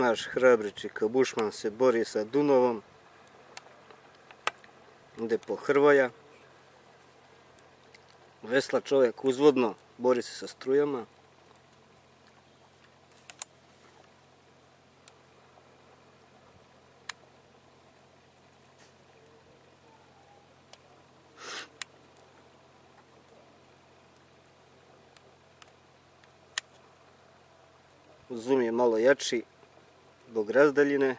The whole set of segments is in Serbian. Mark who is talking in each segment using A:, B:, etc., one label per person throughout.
A: naš hrabri Čika Bušman se bori sa Dunavom. Ide po Hrvoja. Vesla čovjek uzvodno, bori se sa strujama. Zoom je malo jači zbog razdaljine.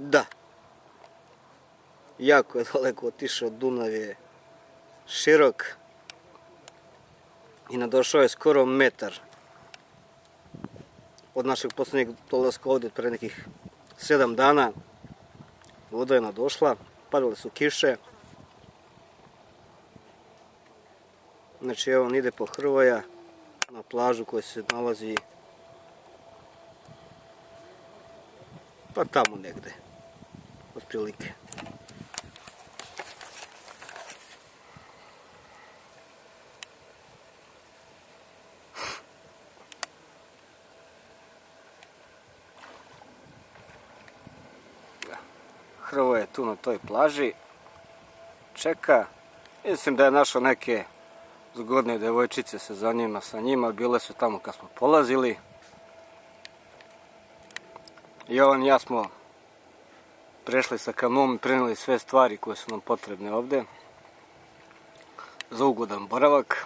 A: Da, jako je daleko otišao, Dunav je širok i nadošao je skoro metar od našeg posljednjeg dolaska ovdje pre nekih 7 dana. Voda je nadošla, padale su kiše. Znači evo on ide po Hrvoja na plažu koja se nalazi pa tamo negde, otprilike. Hrvoje je tu na toj plaži, čeka. Mislim da je našao neke zgodne devojčice, se zanima sa njima, bile su tamo kad smo polazili. Jovan i ja smo prešli sa kanonom i prenijeli sve stvari koje su nam potrebne ovdje za ugodan boravak.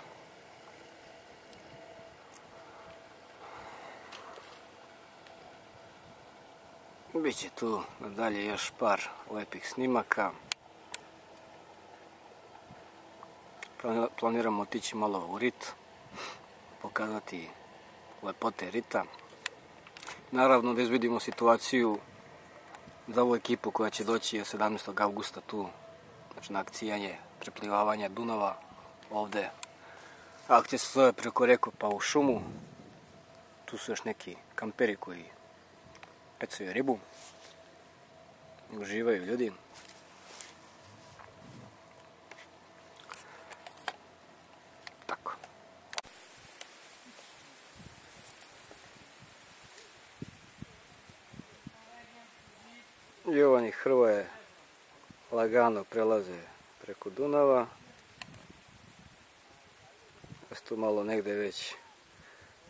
A: Biće tu nadalje još par lepih snimaka. Planiramo otići malo u Rit, pokazati lepote Rita. Naravno da izvidimo situaciju za ovu ekipu koja će doći 17. augusta tu, znači na akcijanje preplivavanja Dunava ovdje. Akcija se zove preko reku pa u šumu. Tu su još neki kamperi koji pecaju ribu. Uživaju ljudi. Tako. Jovan i Hrvoje lagano prelaze preko Dunava. Ja sam tu malo negdje već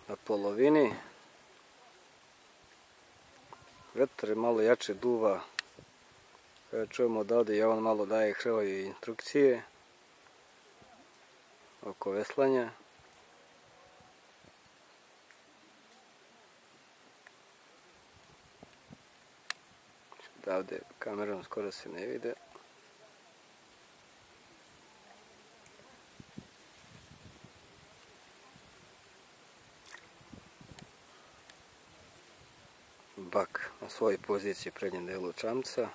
A: na polovini. Vetar je malo jače duva. Kada čujemo odavde, Jovan malo daje Hrvoju instrukcije oko veslanja. Odavde kamerom skoro se ne vide. Bak na svojoj poziciji u prednjem delu čamca.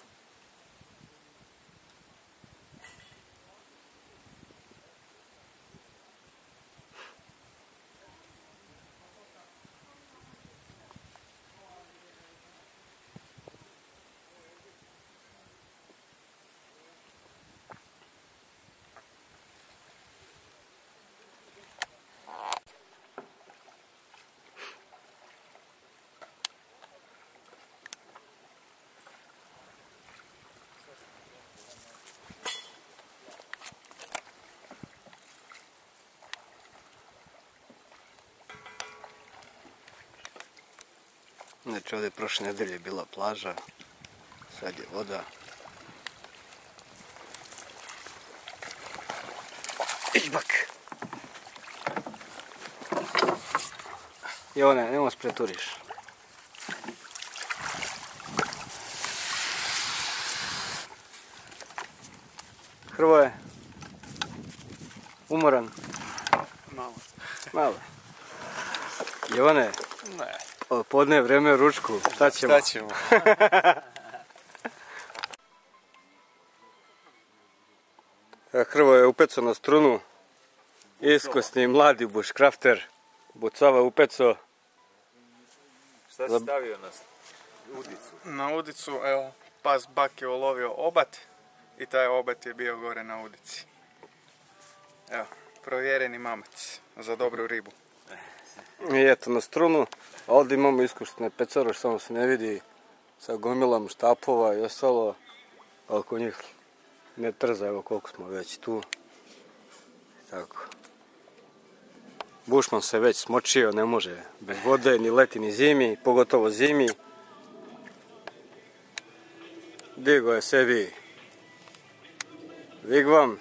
A: Znači ovdje prošle nedelje je bila plaža, sad je voda. Ižbak! Jovane, nemo spreturiš. Hrvoje? Umoran?
B: Malo.
A: Malo. Jovane?
B: Ne.
A: Podne vreme ručku, šta ćemo?
B: Šta ćemo?
A: Hrvoje je upecao na strunu. Iskusni mladi bushcrafter. Bucova upecao.
B: Šta si stavio na udicu?
C: Na udicu, evo, pas Bak je ulovio obat i taj obat je bio gore na udici. Evo, provjereni mamac za dobru ribu.
A: I eto na strunu. Ovdje imamo iskušene pecare, samo se ne vidi sa gomilom štapova i ostalo. Oko njih ne trza, evo koliko smo već tu. Tako. Bušman se već smočio, ne može bez vode, ni leti, ni zimi, pogotovo zimi. Digo je sebi vigvam.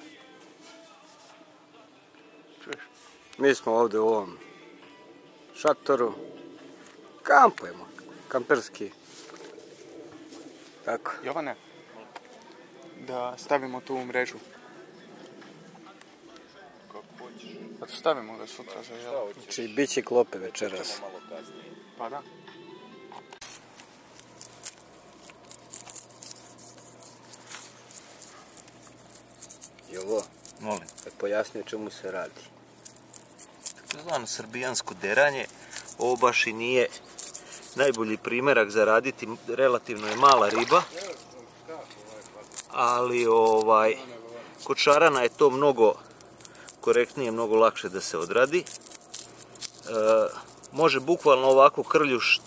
A: Mi smo ovdje u ovom šatoru. Kampujemo, kamperski. Tako.
C: Jovane, da stavimo tu u mrežu.
B: Kako hoćeš.
C: Pa stavimo ga sutra za jelo.
A: Znači, bit će klope večeras.
B: Malo kasnije.
C: Pa da.
A: Jovo,
B: Molim.
A: pojasni o čemu se radi.
B: Takozvano srbijansko deranje. Ovo baš i nije najbolji primjerak za raditi. Relativno je mala riba. Ali kod šarana je to mnogo korektnije, mnogo lakše da se odradi. Može bukvalno ovako krljušt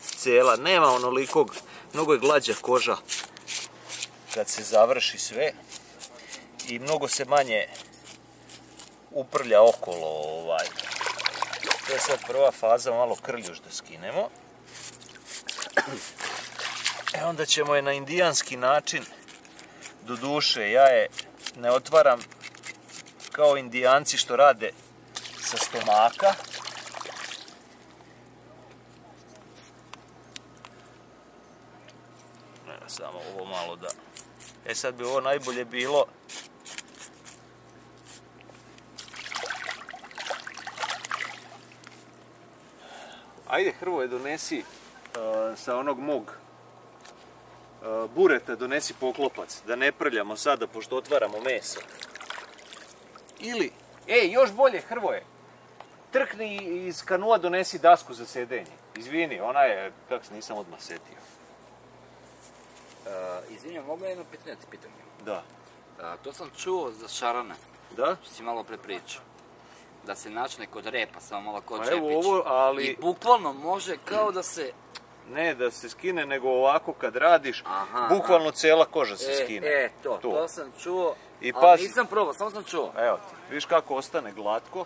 B: cijela. Nema onolikog, mnogo je glađa koža kad se završi sve. I mnogo se manje uprlja okolo. To je sad prva faza, malo krljuš da skinemo. Onda ćemo je na indijanski način, doduše ja je ne otvaram kao indijanci što rade sa stomaka. Samo ovo malo da... Sad bi ovo najbolje bilo ajde Hrvoje, donesi sa onog mog bureta, donesi poklopac, da ne prljamo sada pošto otvaramo meso. Ili, još bolje Hrvoje, trkni iz kanua, donesi dasku za sedenje. Izvini, ona je, kak se nisam odmah setio.
D: Izvinjam, mogu jedno pitanje ti pitanje?
B: Da.
D: To sam čuo za šarane,
B: Da?
D: što si malo pre pričao. Da se načne kod repa, samo malo kod
B: Pa
D: čepić.
B: evo ovo, ali...
D: I bukvalno može kao da se...
B: Ne da se skine, nego ovako kad radiš,
D: Aha,
B: bukvalno cijela koža se skine.
D: To sam čuo,
B: I
D: ali
B: pazi.
D: nisam probao, samo sam čuo.
B: Evo ti, vidiš kako ostane glatko,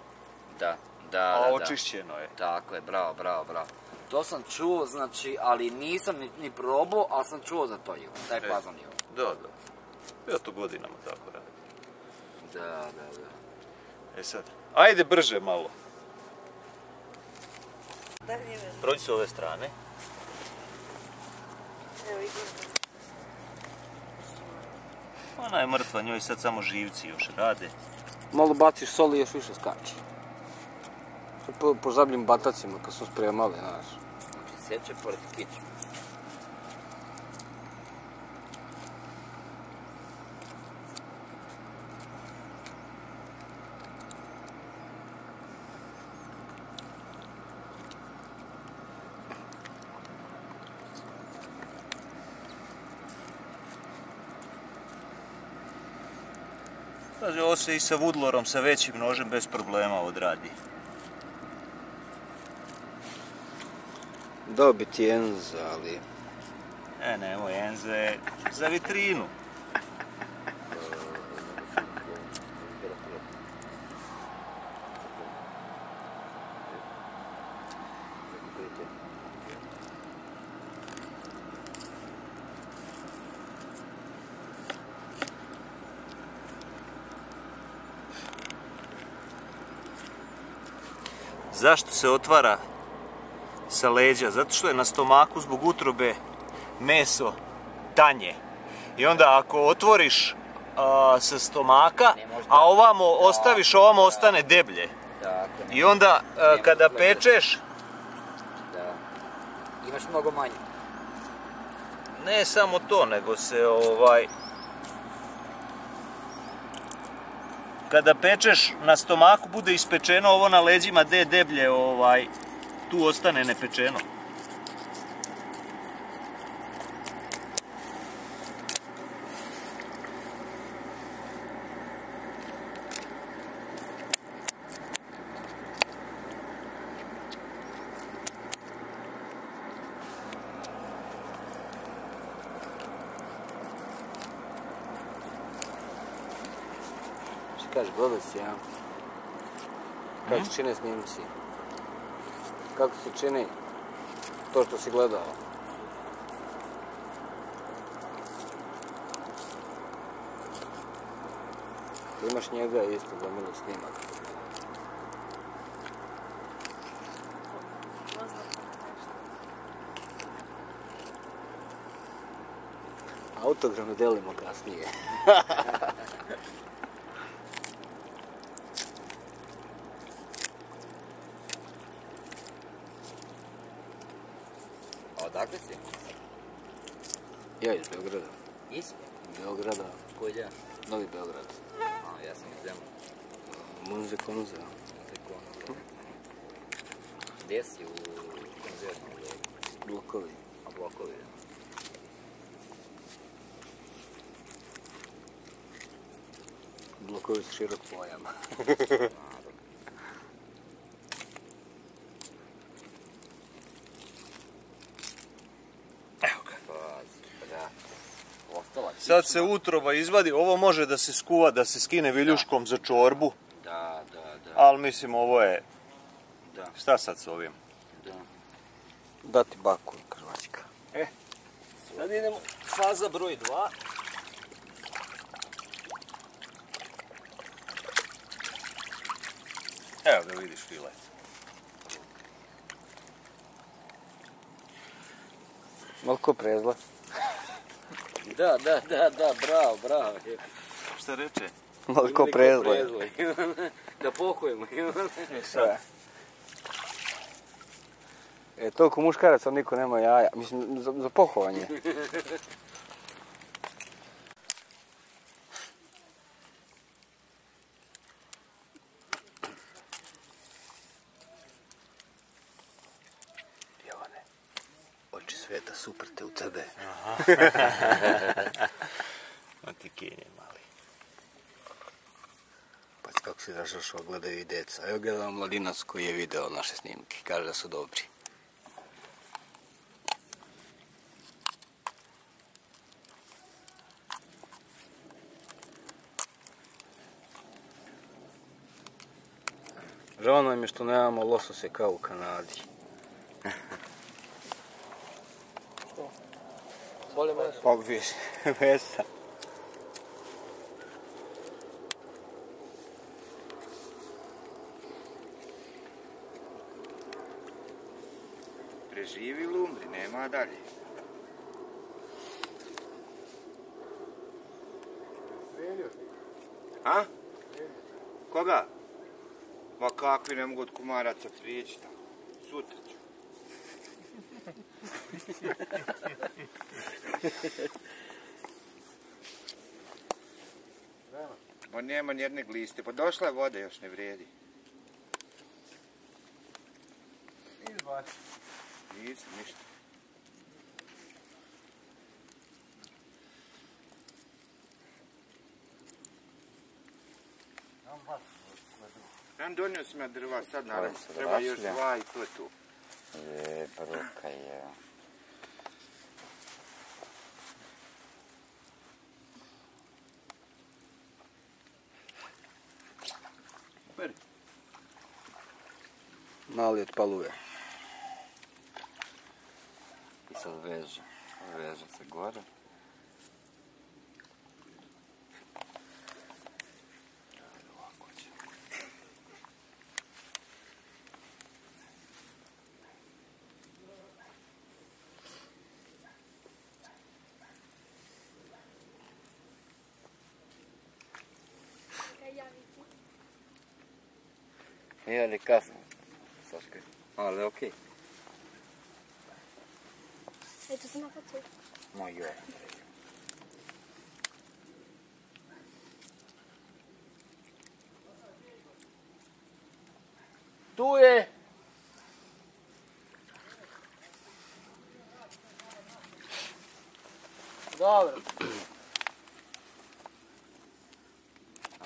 D: Da.
B: očišćeno je.
D: Tako je, bravo. To sam čuo, znači, ali nisam ni probao, ali sam čuo za to, Ivo. Taj fazon, Ivo.
B: Da. Ja to godinama tako radim.
D: Da.
B: Sad, ajde brže malo. Prođi s ove strane. Ona je mrtva, njoj sad samo živci još rade.
A: Malo baciš soli i još više skače. Po žabljim batacima kad su spremali, znaš.
D: Znači, seče pored kića.
B: Znači, ovo se i sa vudlorom, sa većim nožem bez problema odradi.
A: Dao bi ti enza, ali...
B: Nemoj enze, za vitrinu. Zašto se otvara sa leđa? Zato što je na stomaku zbog utrobe meso tanje. I onda ako otvoriš sa stomaka, a ovamo ostaviš, ovamo ostane deblje. I onda kada pečeš...
D: Da. Imaš mnogo manje.
B: Ne samo to, nego se kada pečeš na stomaku bude ispečeno, ovo na leđima gdje je deblje, tu ostane nepečeno.
A: Kaži, gledaj si, ja. Kako se čine snimci? Kako se čini to što si gledao? Imaš njega isto za mili snimak. Autogram delimo kasnije.
D: Odakle si?
A: Ja iz Beograda.
D: Iz?
A: Beograda.
D: Koji dje?
A: Novi Beograd.
D: A, ja sam iz Zemlja.
A: Munze Konze.
D: Gdje si u konzervnom bloku?
A: Blokovi.
D: A blokovi, da.
A: Blokovi su širok pojam.
B: Sad se utroba izvadi, ovo može da se skuva, da se skine viljuškom za čorbu.
D: Da.
B: Ali mislim ovo je...
D: Da.
B: Šta sad s ovim?
D: Da.
A: Dati baku, krvačka.
B: Sad idemo faza broj 2. Evo da vidiš filet.
A: Malko prezla.
D: Da, bravo.
B: Šta reče?
A: Malko prezla.
D: Da pohujemo.
A: Toliko muškaraca niko nema jaja. Mislim, za pohovanje. Jovane, oči sveta suprte u tebe.
B: Antikinje mali.
A: Pa kako si zašao, gledaju i deca. Evo gledam mladinac koji je video naše snimke. Kaže da su dobri. Žao nam je što nemamo losose kao u Kanadi.
D: Voli meso?
A: Pa više, mesa.
E: Preživi ili umri, nema dalje. A? Koga? Ma kakvi, ne mogu od kumaraca prijeći tamo. Sutra ću. Ma nema nijedne gliste, pa došla je voda, još ne vrijedi. Nisam ništa. Nam donio si me drva, sad naravno. Treba još 2 i to je tu.
D: Je, bruka je.
A: Mali od paluje.
D: I sad veže se gore. Je li kasno, Saška? Ali okej.
F: Ето се напътува.
D: Ma joj.
B: Tu je.
D: Dobro.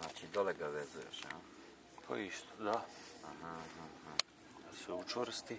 D: Znači, dole ga vezuješ, a?
B: Pa isto, da. Da se učvrsti.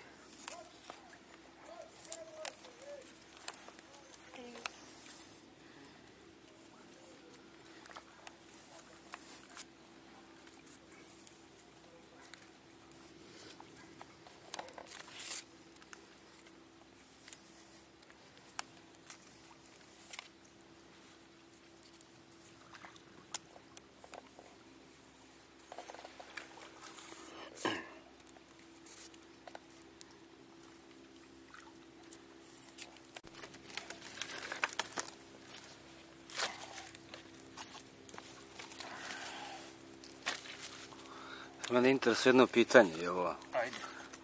A: Mene interesuje jedno pitanje, evo.
B: Ajde.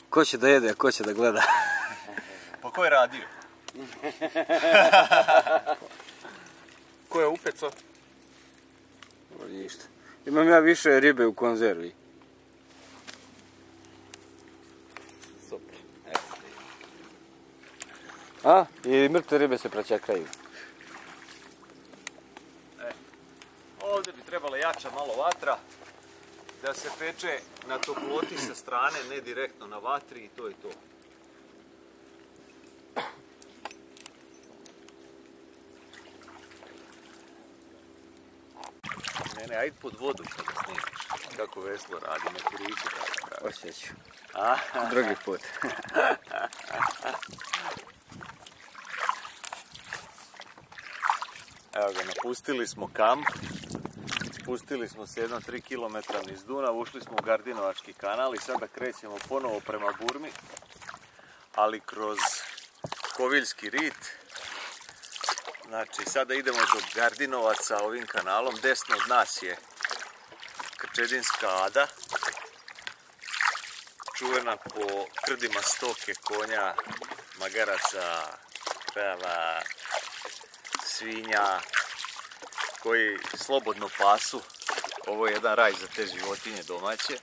A: Ko će da jede, a ko će da gleda?
B: Pa ko je radio?
C: Ko je upeco?
A: Ništa. Imam ja više ribe u konzervi.
D: Super.
A: A? I mrtve ribe se praćakaju.
B: Ovdje bi trebala jača malo vatra. Da se peče na toploti sa strane, ne direktno na vatri i to je to. Ne, ajde pod vodu što da snimiš. Kako veslo radi, ne kuriči kako radi.
A: Osjeću. Drugi put.
B: Evo ga, napustili smo kamp. Spustili smo se jedno 3 km niz Dunav, ušli smo u Gardinovački kanal i sada krećemo ponovo prema Burmi, ali kroz Koviljski rit. Znači, sada idemo do Gardinovaca ovim kanalom. Desno od nas je Krčedinska Ada, čuvena po krdima stoke, konja, magaraca, krava, svinja, koji slobodno pasu. Ovo je jedan raj za te životinje domaće.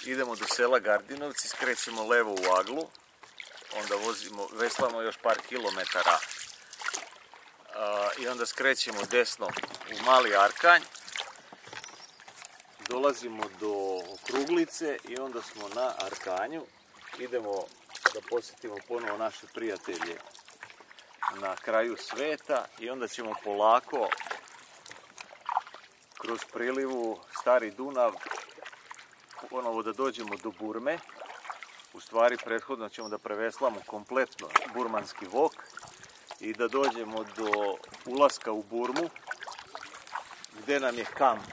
B: Idemo do sela Gardinovci, skrećemo levo u Aglu, onda veslamo još par kilometara i onda skrećemo desno u Mali Arkanj. Dolazimo do Okruglice i onda smo na Arkanju. Idemo da posjetimo ponovo naše prijatelje na kraju sveta i onda ćemo polako kroz prilivu Stari Dunav ponovo da dođemo do Burme. U stvari prethodno ćemo da preveslamo kompletno burmanski vok i da dođemo do ulaska u Burmu gdje nam je kamp.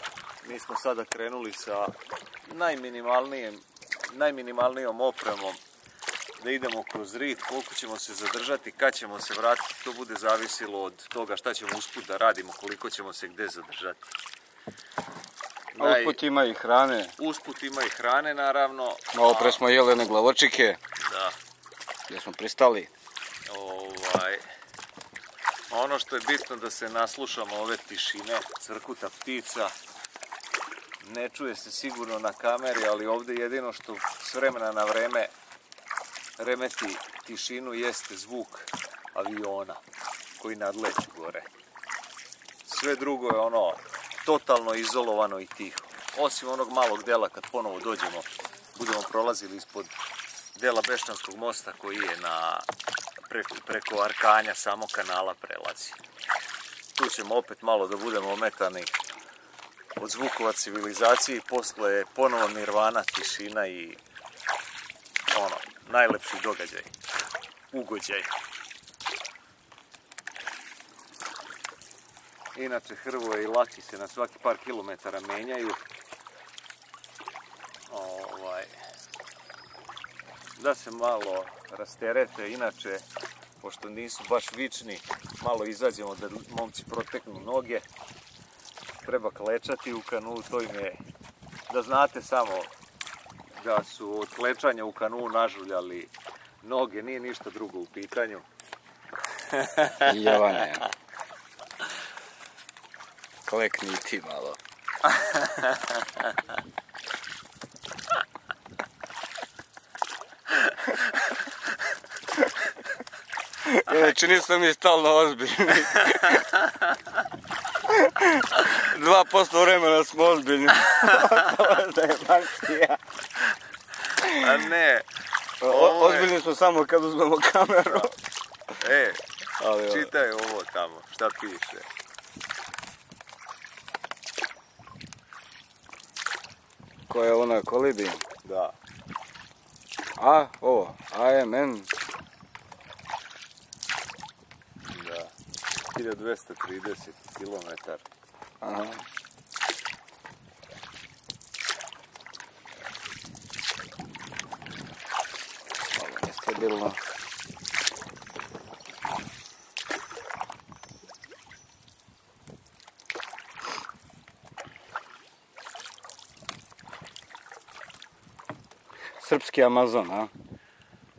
B: Mi smo sada krenuli sa najminimalnijom opremom da idemo kroz rit. Koliko ćemo se zadržati, kad ćemo se vratiti, to bude zavisilo od toga šta ćemo usput da radimo, koliko ćemo se gdje zadržati.
A: A usput ima i hrane.
B: Usput ima i hrane, naravno.
A: Malo pre smo jeli one glavočike.
B: Da.
A: Gdje smo pristali.
B: Ono što je bitno da se naslušamo ove tišine, crkuta ptica. Ne čuje se sigurno na kameri, ali ovdje jedino što s vremena na vreme remeti tišinu jeste zvuk aviona koji nadleću gore. Sve drugo je ono totalno izolovano i tiho. Osim onog malog dela kad ponovo dođemo, budemo prolazili ispod dela Beščanskog mosta koji je preko Arkanja samo kanala prelazi. Tu ćemo opet malo da budemo ometani od zvukova civilizacije i posle je ponovo nirvana, tišina i najlepši događaj, ugođaj. Inače, Hrvoje i Laki se na svaki par kilometara menjaju. Da se malo rasterete, inače, pošto nisu baš vični, malo izađemo da momci proteknu noge. Treba klečati u kanu, to im je, da znate samo da su od klečanja u kanu nažuljali noge, nije ništa drugo u pitanju.
A: Jovane, klekni i ti malo.
E: Znači nismo mi stalno ozbiljni. 2% vremena smo ozbiljni. To je bancija.
B: A ne.
E: Ozbiljni smo samo kad uzmemo kameru.
B: Čitaj ovo tamo, šta piše.
E: Ko je ona kolibi?
B: Da.
E: A, ovo, AMN.
B: Da. 1230 km.
E: Aha. Ovo je stabilno. Srpski Amazon, a?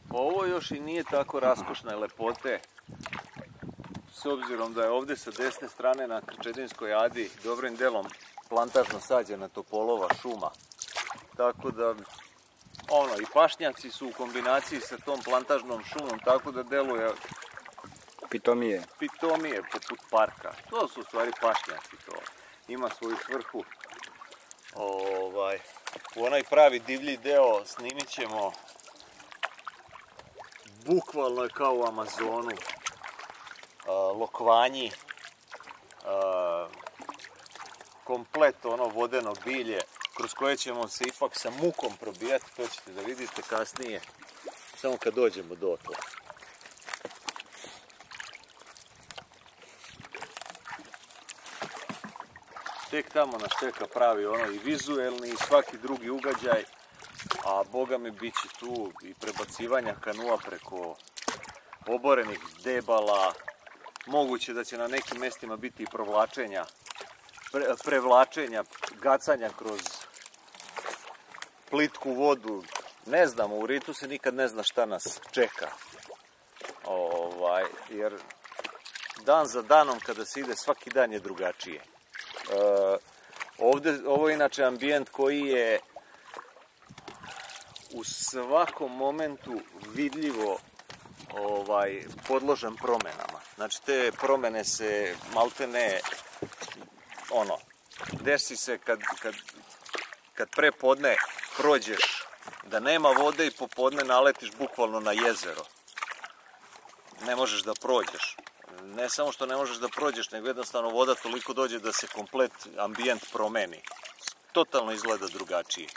B: Ovo još i nije tako raskošne lepote. S obzirom da je ovdje sa desne strane na Krčedinskoj adi dobrim delom plantažno sađena topolova šuma. Tako da, i pašnjaci su u kombinaciji sa tom plantažnom šumom, tako da deluje
E: Pitomije.
B: pitomije poput parka. To su u stvari pašnjaci, to ima svoju svrhu. U onaj pravi divlji deo snimit ćemo, bukvalno je kao u Amazonu, lokvanji, komplet ono vodeno bilje, kroz koje ćemo se ipak sa mukom probijati, to ćete da vidite kasnije, samo kad dođemo do toga. Tek tamo nas čeka pravi i vizuelni i svaki drugi ugađaj, a boga mi bit će tu i prebacivanja kanua preko oborenih debala, moguće da će na nekim mjestima biti i prevlačenja, gacanja kroz plitku vodu. Ne znamo, u ritu se nikad ne zna šta nas čeka. Jer dan za danom kada se ide, svaki dan je drugačije. Ovo je inače ambijent koji je u svakom momentu vidljivo podložan promjenama. Znači te promjene se maltene desi se kad prepodne prođeš da nema vode i popodne naletiš bukvalno na jezero. Ne možeš da prođeš. Ne samo što ne možeš da prođeš, nego jednostavno voda toliko dođe da se komplet ambijent promeni. Totalno izgleda drugačije.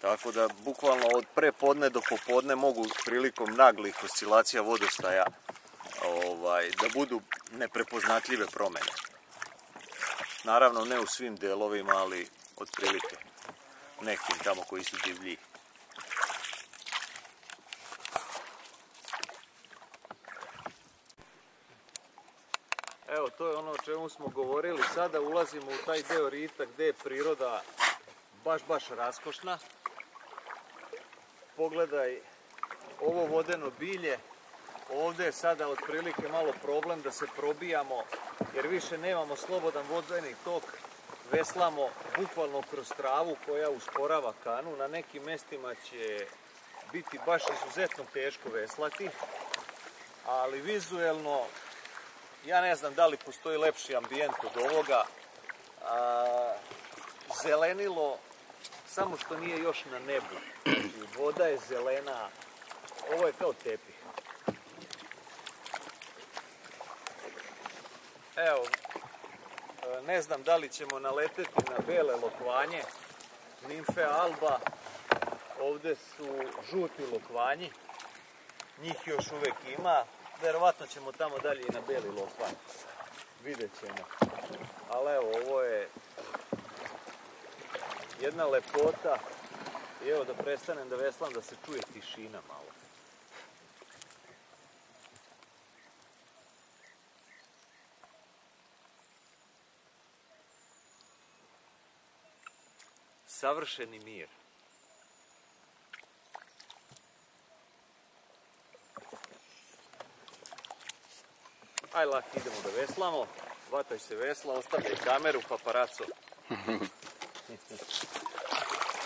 B: Tako da, bukvalno od prepodne do popodne mogu prilikom naglih oscilacija vodostaja da budu neprepoznatljive promjene. Naravno, ne u svim delovima, ali otprilike nekim tamo koji su divlji. Evo, to je ono o čemu smo govorili. Sada ulazimo u taj deo rita gdje je priroda baš raskošna. Pogledaj ovo vodeno bilje. Ovdje je sada otprilike malo problem da se probijamo, jer više nemamo slobodan vodeni tok. Veslamo bukvalno kroz travu koja usporava kanu. Na nekim mjestima će biti baš izuzetno teško veslati, ali vizuelno ja ne znam da li postoji lepši ambijent od ovoga. Zelenilo, samo što nije još na nebu. Znači, voda je zelena, ovo je kao tepih. Evo, ne znam da li ćemo naleteti na bele lokvanje, nimfe alba. Ovdje su žuti lokvanji, njih još uvijek ima. Verovatno ćemo tamo dalje i na beli lokvanj. Vidjet ćemo. Ali evo, ovo je jedna lepota. I evo da prestanem da veslam, da se čuje tišina malo. Savršeni mir. Aj lak, idemo da veslamo. Vataj se vesla, ostavljaj kameru, paparaco.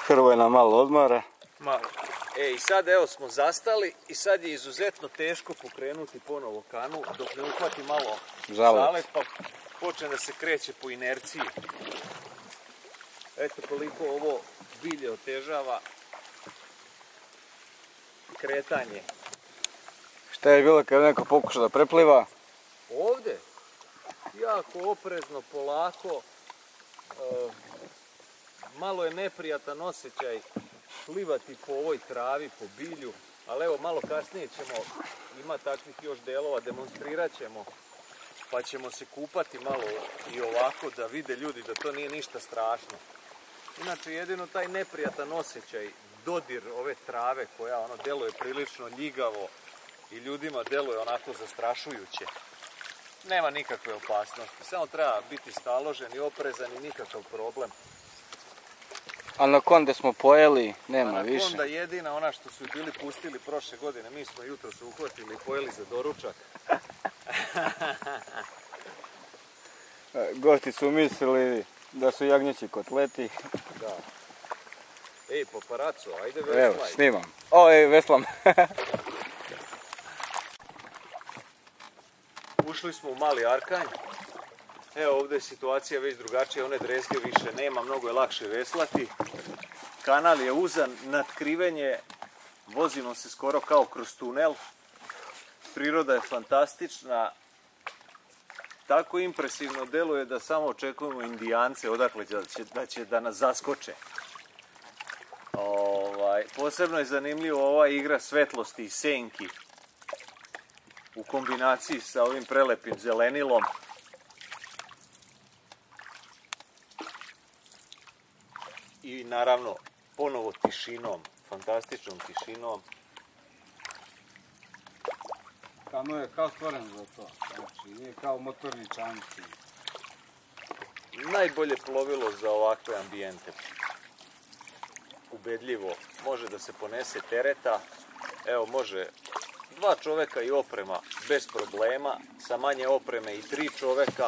E: Hrvoje nam malo odmara.
C: Malo.
B: I sad evo smo zastali i sad je izuzetno teško pokrenuti ponovo kanu dok ne uhvati malo zalet pa počne da se kreće po inerciji. Eto koliko ovo bilje otežava kretanje.
A: Šta je bilo kad neko pokuša da prepliva?
B: Ovdje jako oprezno, polako, malo je neprijatan osjećaj plivati po ovoj travi, po bilju, ali evo malo kasnije ćemo imati takvih još delova, demonstrirat ćemo, pa ćemo se kupati malo i ovako da vide ljudi da to nije ništa strašno. Inače jedino taj neprijatan osjećaj, dodir ove trave koja ono deluje prilično ljigavo i ljudima deluje onako zastrašujuće. Nema nikakve opasnosti, samo treba biti staložen i oprezan i nikakav problem.
A: Anakonde smo pojeli, nema više.
B: Anakonda jedina, ona što su bili pustili prošle godine, mi smo jutro se uhvatili i pojeli za doručak.
A: Gosti su mislili da su jagnjeći kotleti.
B: Da. Ej, paparaco, ajde veslaj.
A: Evo, snimam. Veslam.
B: Ušli smo u Mali Arkanj. Evo ovdje je situacija već drugačija, one drezge više nema, mnogo je lakše veslati. Kanal je uzan, natkrivenje, vozimo se skoro kao kroz tunel. Priroda je fantastična. Tako impresivno deluje da samo očekujemo Indijance odakle će da nas zaskoče. Posebno je zanimljivo ova igra svetlosti i senki u kombinaciji sa ovim prelepim zelenilom. I naravno ponovo tišinom, fantastičnom tišinom.
G: Kano je kao stvoren za to, znači nije kao motorni čamci.
B: Najbolje plovilo za ovakve ambijente. Ubedljivo, može da se ponese tereta, evo može 2 čoveka i oprema bez problema, sa manje opreme i 3 čoveka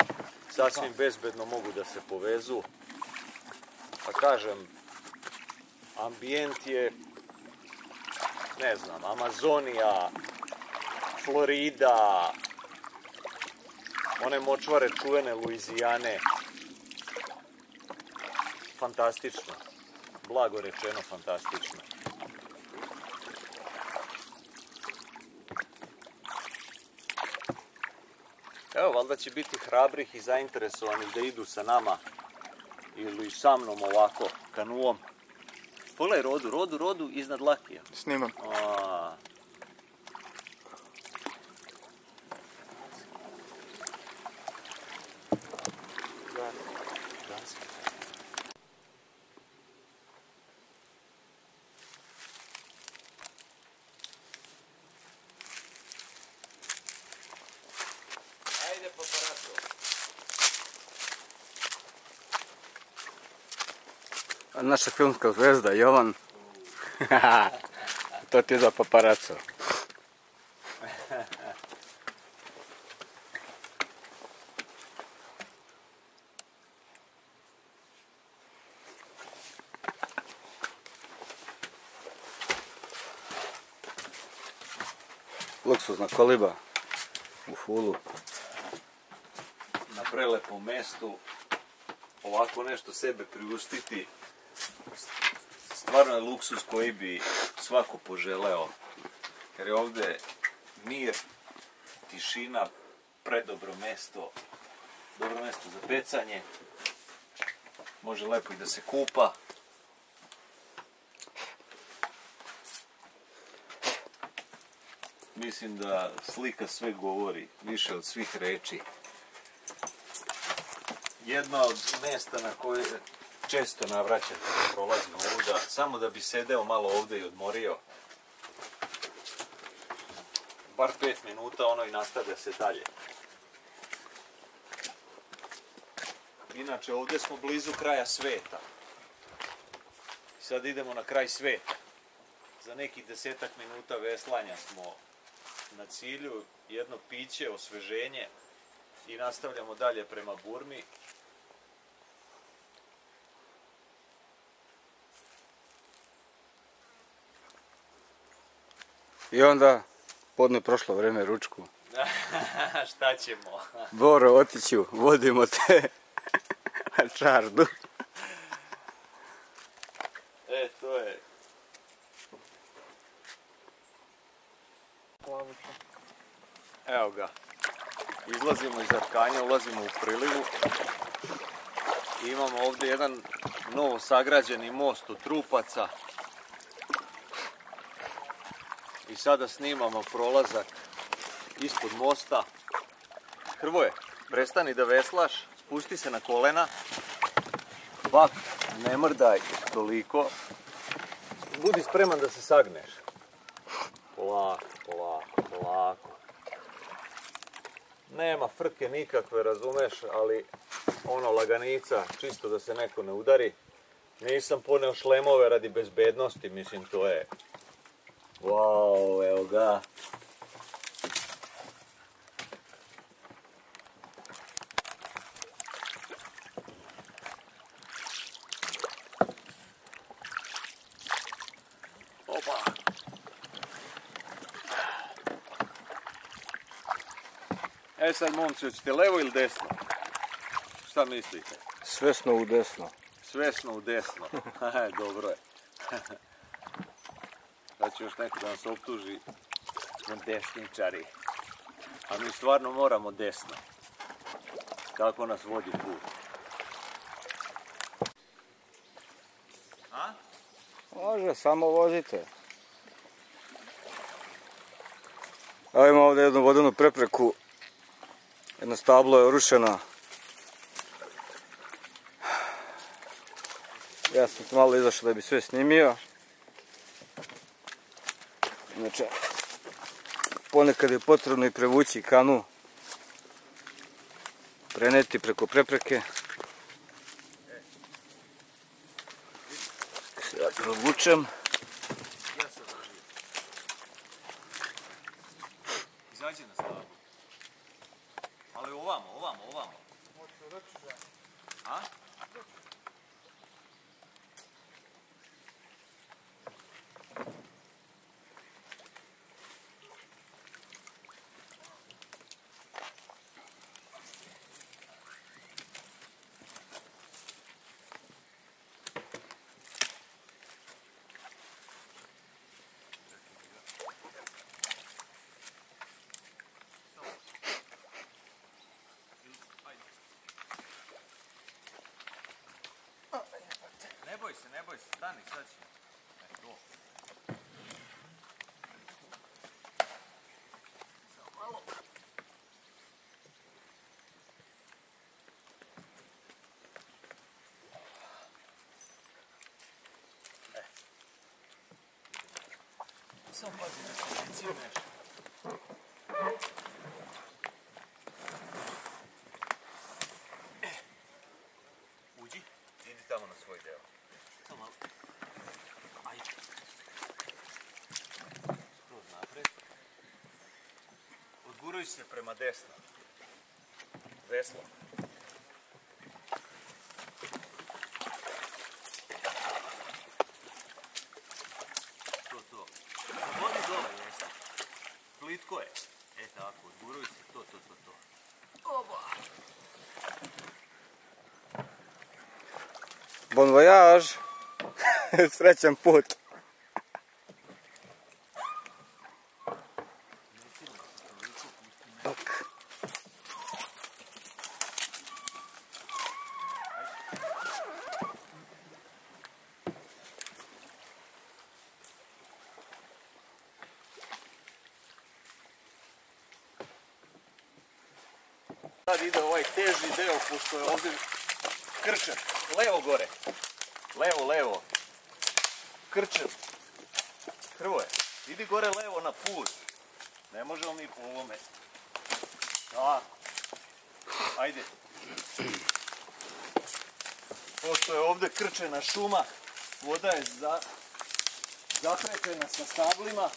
B: sasvim bezbedno mogu da se povezu. Pa kažem, ambijent je, ne znam, Amazonija, Florida, one močvare čuvene Luizijane. Fantastično. Blago rečeno fantastično. Evo, valjda će biti hrabrih i zainteresovanih da idu sa nama ili sa mnom ovako, kanuom. Pogledaj rodu iznad lakija.
C: Snimam.
B: Ajde, paparaco.
A: Naša filmska zvezda Jovan. To ti je za paparaco. Luksuzna koliba u fulu.
B: Na prelepom mestu ovako nešto sebe priuštiti stvarno je luksuz koji bi svako poželeo, jer je ovdje mir, tišina, predobro mesto, dobro mesto za pecanje, može lepo i da se kupa. Mislim da slika sve govori, više od svih reči. Jedno od mjesta na koje često navraćam kada prolazim ovuda, samo da bi sedeo malo ovdje i odmorio. Bar 5 minuta, ono i nastavlja se dalje. Inače, ovdje smo blizu kraja sveta. Sad idemo na kraj sveta. Za nekih 10 minuta veslanja smo na cilju, jedno piće, osveženje i nastavljamo dalje prema Burmi.
A: I onda podne prošlo vreme ručku.
B: Šta ćemo?
A: Boro, otiću, vodimo te na čardu.
B: To je. Evo ga. Izlazimo iz Arkanja, ulazimo u prilivu. I imamo ovdje jedan novo sagrađeni most od trupaca. I sada snimamo prolazak ispod mosta. Hrvoje, prestani da veslaš, spusti se na kolena. Bak, ne mrdaj toliko. Budi spreman da se sagneš. Polako, polako, polako. Nema frke nikakve, razumeš, ali ono laganica, čisto da se neko ne udari. Nisam poneo šlemove radi bezbednosti, mislim to je... Wow, evo ga. Opa. Sad momci, hoćete levo ili desno? Šta mislite?
A: Svesno u desno.
B: Svesno u desno. Dobro je. Da će još neko da nas optuži na desničari. A mi stvarno moramo desno. Tako nas vodi put. A?
A: Može, samo vozite. Evo imamo ovdje jednu vodenu prepreku. Jedno stablo je urušeno. Ja sam malo izašao da bi sve snimio. Znači, ponekad je potrebno i prevući kanu. Preneti preko prepreke. Ja provučem.
B: Izađi na stablo. Ali ovamo, ovamo, ovamo. A? Ne boj se, stani, sad će. To. Samo malo. Samo pazi da se ne cijemeš. Uđi, idi tamo na svoj deo. Samo malo. Ajde. Skroz napred. Odguruj se prema desno. Veslo. To. Vodi dole, jesi. Plitko je. Tako, odguruj se. To. Oba.
A: Bon voyage! Srećan put!
B: Sad ide ovaj teži deo, pošto je ovdje krčem. Levo gore. Levo. Krčem. Hrvoje, idi gore levo na put. Ne možemo mi po ovome. Da. Ajde. Pošto je ovdje krčena šuma, voda je zakrečena sa stablima.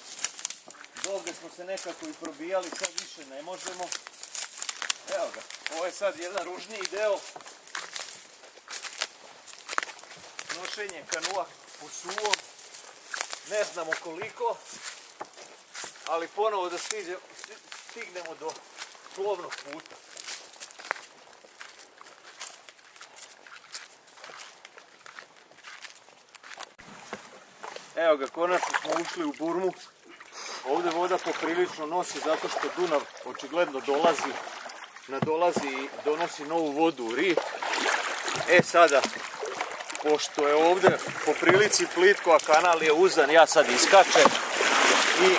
B: Dovde smo se nekako i probijali, sad više ne možemo. Evo ga, ovo je sad jedan ružniji deo. Nošenje kanua po suvom. Ne znamo koliko. ali ponovo da stignemo do plovnog puta. Evo ga, konačno smo ušli u Burmu. Ovdje voda poprilično nosi zato što Dunav očigledno nadolazi i donosi novu vodu u rit. Sada, pošto je ovdje po prilici plitko, a kanal je uzan, ja sad iskačem i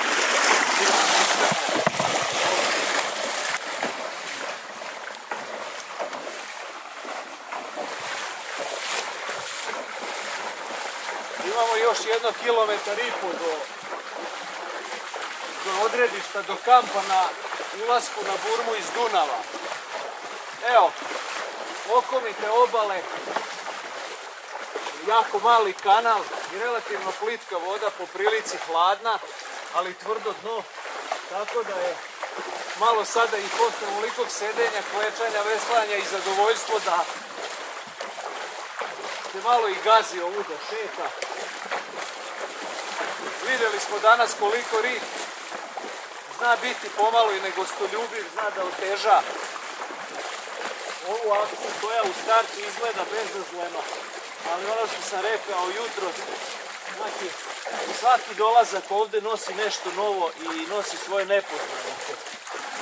B: imamo još 1,5 kilometar do odredišta, do kampa na ulasku na Burmu iz Dunava. Evo, okomite obale, jako mali kanal i relativno plitka voda, po prilici hladna, ali tvrdo dno, tako da je malo sada i posle ovolikog sedenja, klečanja, veslanja i zadovoljstvo da se malo i gazi ovu da šeta. Vidjeli smo danas koliko rit zna biti pomalo i negostoljubiv, zna da oteža ovu akciju koja u startu izgleda bezazleno, ali ono što sam rekao jutro, znači svaki dolazak ovdje nosi nešto novo i nosi svoje nepoznanice.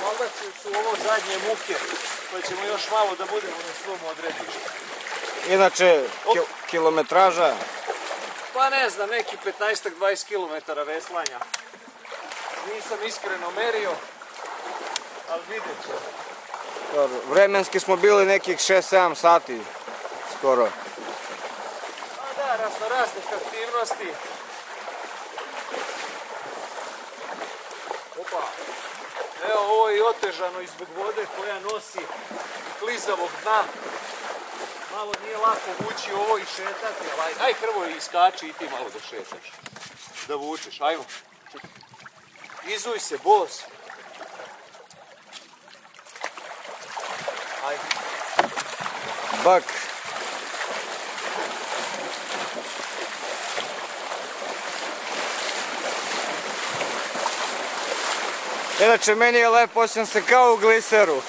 B: Valjda su ovo zadnje muke koje ćemo još malo da budemo na svom odredištu.
E: Inače, kilometraža?
B: Pa ne znam, neki 15-20 km veslanja. Nisam iskreno merio, ali vidjet ćemo.
E: Vremenski smo bili nekih 6-7 sati skoro.
B: A da, raznih aktivnosti. Opa. Evo, ovo je i otežano i zbog vode koja nosi klizavog dna. Malo nije lako vući ovo i šetati, ali aj Hrvoje, iskači i ti malo da šetaš. Da vučeš, ajmo. Izuj se, bos. Ajde.
E: Bak. Inače, meni je lepo, osjećam se kao u gliseru.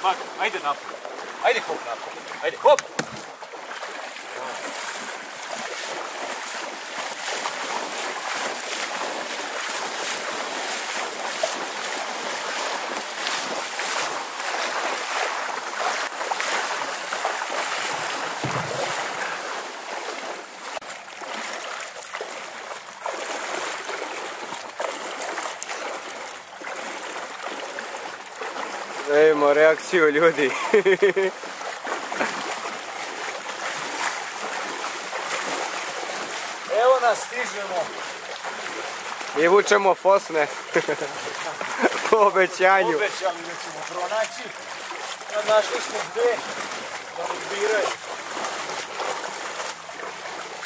B: Bak, ajde naprijed. Ajde hop naprijed. Ajde hop!
E: Vidimo reakciju ljudi.
B: Evo nas, stižemo.
E: I vučemo fosne. Po obećanju.
B: Obećali da ćemo pronaći. Našli smo dve da nas biraju.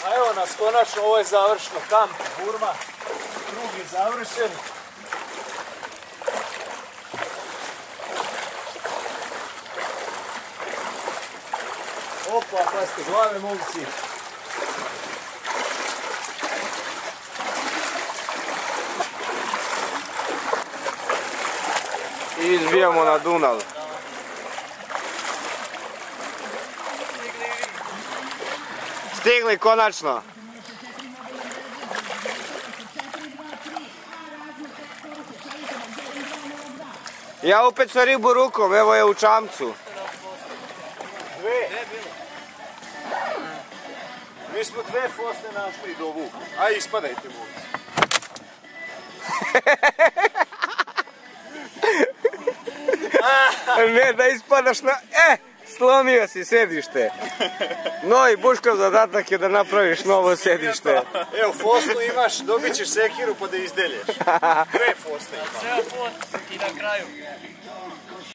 B: A evo nas, konačno, ovo je završno. Kamp Burma. Krug je završen. Opa, pazite glave, momci.
E: I izbijamo na Dunav. Stigli konačno. Ja opet sa ribu rukom, evo je u čamcu.
B: Dve. Mi smo dve fosne našli do vuku. Aj, ispadajte, momci.
E: Ne, da ispadaš na...
A: Slomio si sedište. No i Buškov zadatak je da napraviš novo sedište.
B: Evo, fosnu imaš, dobit ćeš sekiru pa da izdelješ. Dve fosne imaš.
D: Ceo put i na kraju.